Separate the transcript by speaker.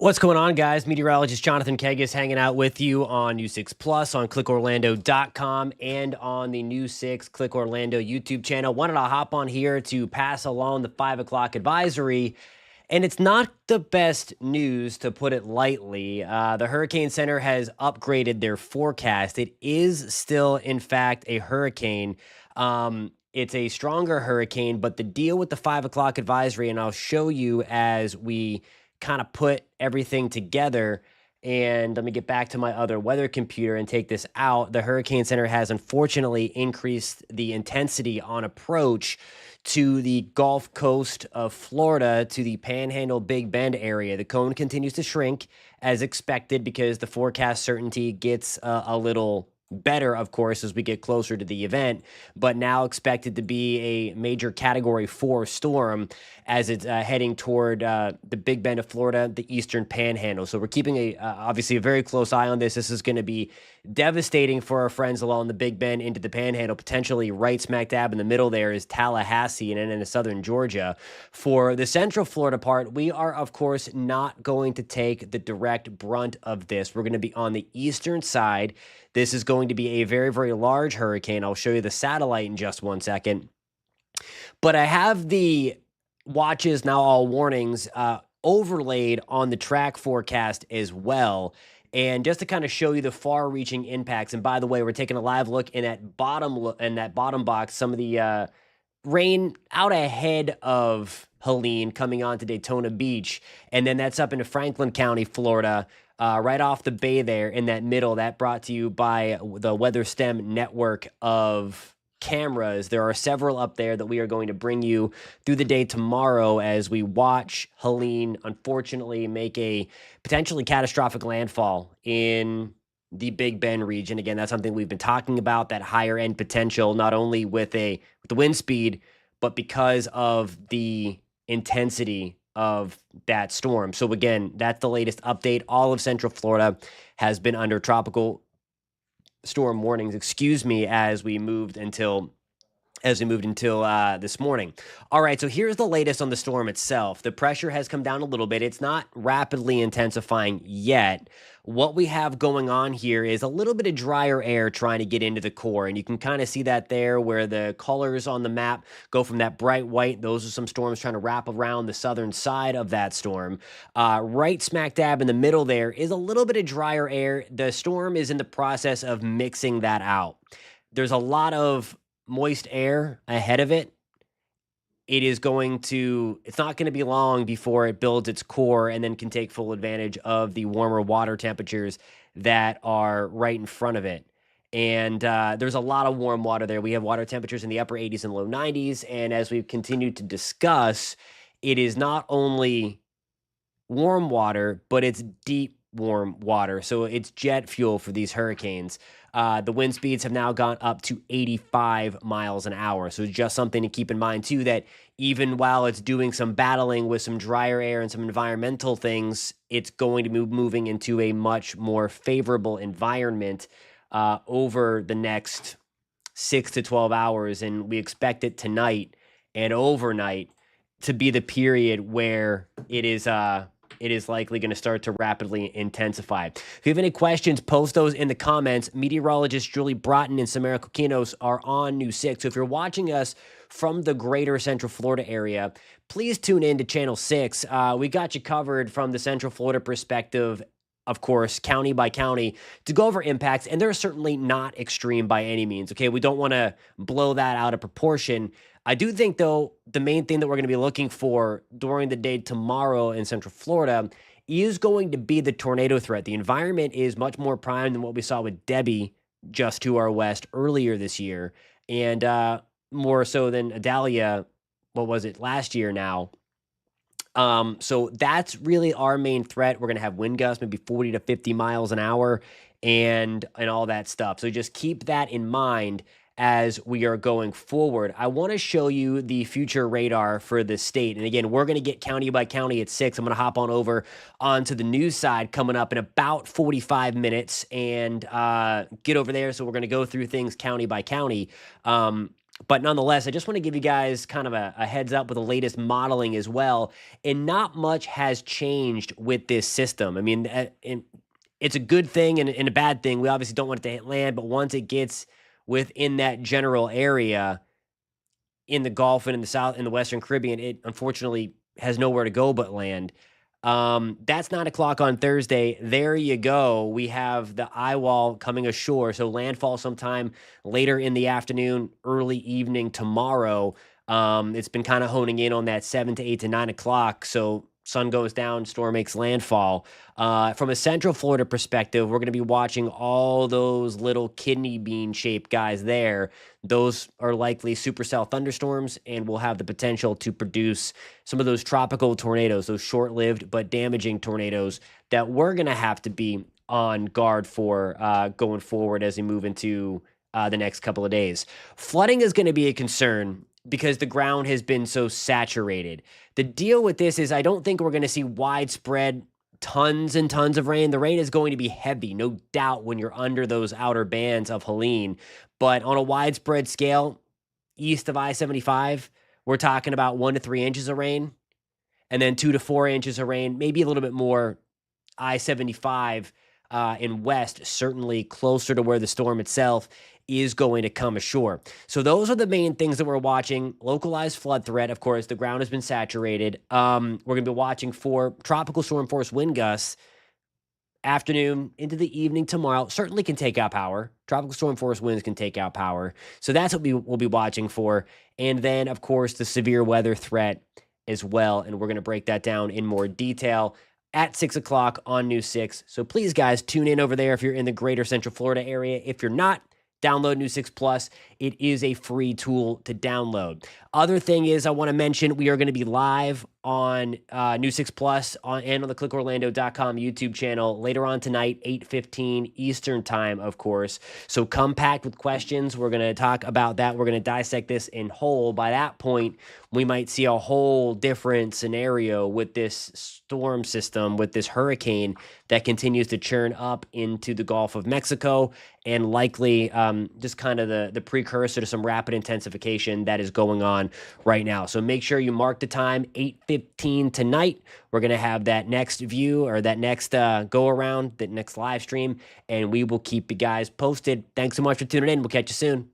Speaker 1: What's going on, guys? Meteorologist Jonathan Kegas hanging out with you on News 6 Plus, on clickorlando.com, and on the News 6 Click Orlando YouTube channel. Wanted to hop on here to pass along the 5 o'clock advisory. And it's not the best news, to put it lightly. The Hurricane Center has upgraded their forecast. It is still, in fact, a hurricane. It's a stronger hurricane, but the deal with the 5 o'clock advisory, and I'll show you as we kind of put everything together. And let me get back to my other weather computer and take this out. The Hurricane Center has unfortunately increased the intensity on approach to the Gulf Coast of Florida, to the Panhandle Big Bend area. The cone continues to shrink as expected because the forecast certainty gets a little better, of course, as we get closer to the event, but now expected to be a major Category 4 storm as it's heading toward the Big Bend of Florida, the eastern Panhandle. So we're keeping obviously a very close eye on this. This is going to be devastating for our friends along the Big Bend into the Panhandle. Potentially right smack dab in the middle there is Tallahassee and then into southern Georgia. For the central Florida part, we are, of course, not going to take the direct brunt of this. We're going to be on the eastern side. This is going to be a very, very large hurricane. I'll show you the satellite in just one second. But I have the watches, now all warnings, overlaid on the track forecast as well. And just to kind of show you the far-reaching impacts. And by the way, we're taking a live look in that bottom box, some of the rain out ahead of Helene coming on to Daytona Beach. And then that's up into Franklin County, Florida. Right off the bay there in that middle. That brought to you by the WeatherStem network of cameras. There are several up there that we are going to bring you through the day tomorrow as we watch Helene, unfortunately, make a potentially catastrophic landfall in the Big Bend region. Again, that's something we've been talking about, that higher end potential, not only with the wind speed, but because of the intensity of that storm. So again, that's the latest update. All of Central Florida has been under tropical storm warnings, as we moved until this morning. All right, so here's the latest on the storm itself. The pressure has come down a little bit. It's not rapidly intensifying yet. What we have going on here is a little bit of drier air trying to get into the core, and you can kind of see that there where the colors on the map go from that bright white. Those are some storms trying to wrap around the southern side of that storm. Right smack dab in the middle there is a little bit of drier air. The storm is in the process of mixing that out. There's a lot of moist air ahead of it. It's not going to be long before it builds its core and then can take full advantage of the warmer water temperatures that are right in front of it. And there's a lot of warm water there. We have water temperatures in the upper 80s and low 90s. And as we've continued to discuss, it is not only warm water, but it's deep warm water. So it's jet fuel for these hurricanes. The wind speeds have now gone up to 85 miles an hour. So just something to keep in mind, too, that even while it's doing some battling with some drier air and some environmental things, it's going to be moving into a much more favorable environment over the next 6 to 12 hours. And we expect it tonight and overnight to be the period where it is likely going to start to rapidly intensify. If you have any questions, post those in the comments. Meteorologist Julie Broughton and Samara Kokinos are on News 6. So if you're watching us from the greater Central Florida area, please tune in to Channel 6. We got you covered from the Central Florida perspective, of course, county by county, to go over impacts. And they're certainly not extreme by any means. Okay, we don't want to blow that out of proportion. I do think, though, the main thing that we're going to be looking for during the day tomorrow in Central Florida is going to be the tornado threat. The environment is much more prime than what we saw with Debbie just to our west earlier this year, and more so than Adalia, last year now. So that's really our main threat. We're going to have wind gusts, maybe 40 to 50 miles an hour and all that stuff. So just keep that in mind as we are going forward. I want to show you the future radar for the state. And again, we're going to get county by county at 6. I'm going to hop on over onto the news side coming up in about 45 minutes and get over there. So we're going to go through things county by county. But nonetheless, I just want to give you guys kind of a heads up with the latest modeling as well. And not much has changed with this system. I mean, it's a good thing and a bad thing. We obviously don't want it to hit land, but once it gets within that general area in the Gulf and in the South, in the Western Caribbean, it unfortunately has nowhere to go but land. That's 9 o'clock on Thursday. There you go. We have the eye wall coming ashore. So landfall sometime later in the afternoon, early evening tomorrow. It's been kind of honing in on that 7 to 8 to 9 o'clock. So sun goes down, storm makes landfall. From a Central Florida perspective, we're going to be watching all those little kidney bean shaped guys there. Those are likely supercell thunderstorms and will have the potential to produce some of those tropical tornadoes, those short-lived but damaging tornadoes that we're going to have to be on guard for going forward as we move into the next couple of days. Flooding is going to be a concern because the ground has been so saturated. The deal with this is I don't think we're going to see widespread tons and tons of rain. The rain is going to be heavy, no doubt, when you're under those outer bands of Helene. But on a widespread scale, east of I-75, we're talking about 1 to 3 inches of rain, and then 2 to 4 inches of rain, maybe a little bit more I-75 in west, certainly closer to where the storm itself is going to come ashore. So those are the main things that we're watching. Localized flood threat, of course, the ground has been saturated. We're going to be watching for tropical storm force wind gusts afternoon into the evening tomorrow. Certainly can take out power. Tropical storm force winds can take out power. So that's what we will be watching for. And then, of course, the severe weather threat as well. And we're going to break that down in more detail at 6 o'clock on News 6. So please, guys, tune in over there if you're in the greater Central Florida area. If you're not, download News 6 Plus. It is a free tool to download. Other thing is I want to mention we are going to be live on News 6 Plus and on the clickorlando.com YouTube channel later on tonight, 8:15 Eastern time, of course. So come packed with questions. We're going to talk about that. We're going to dissect this in whole. By that point, we might see a whole different scenario with this storm system, with this hurricane that continues to churn up into the Gulf of Mexico and likely just kind of the precursor to some rapid intensification that is going on right now. So make sure you mark the time, 8:15 tonight. We're going to have that next view or that next go around, that next live stream, and we will keep you guys posted. Thanks so much for tuning in. We'll catch you soon.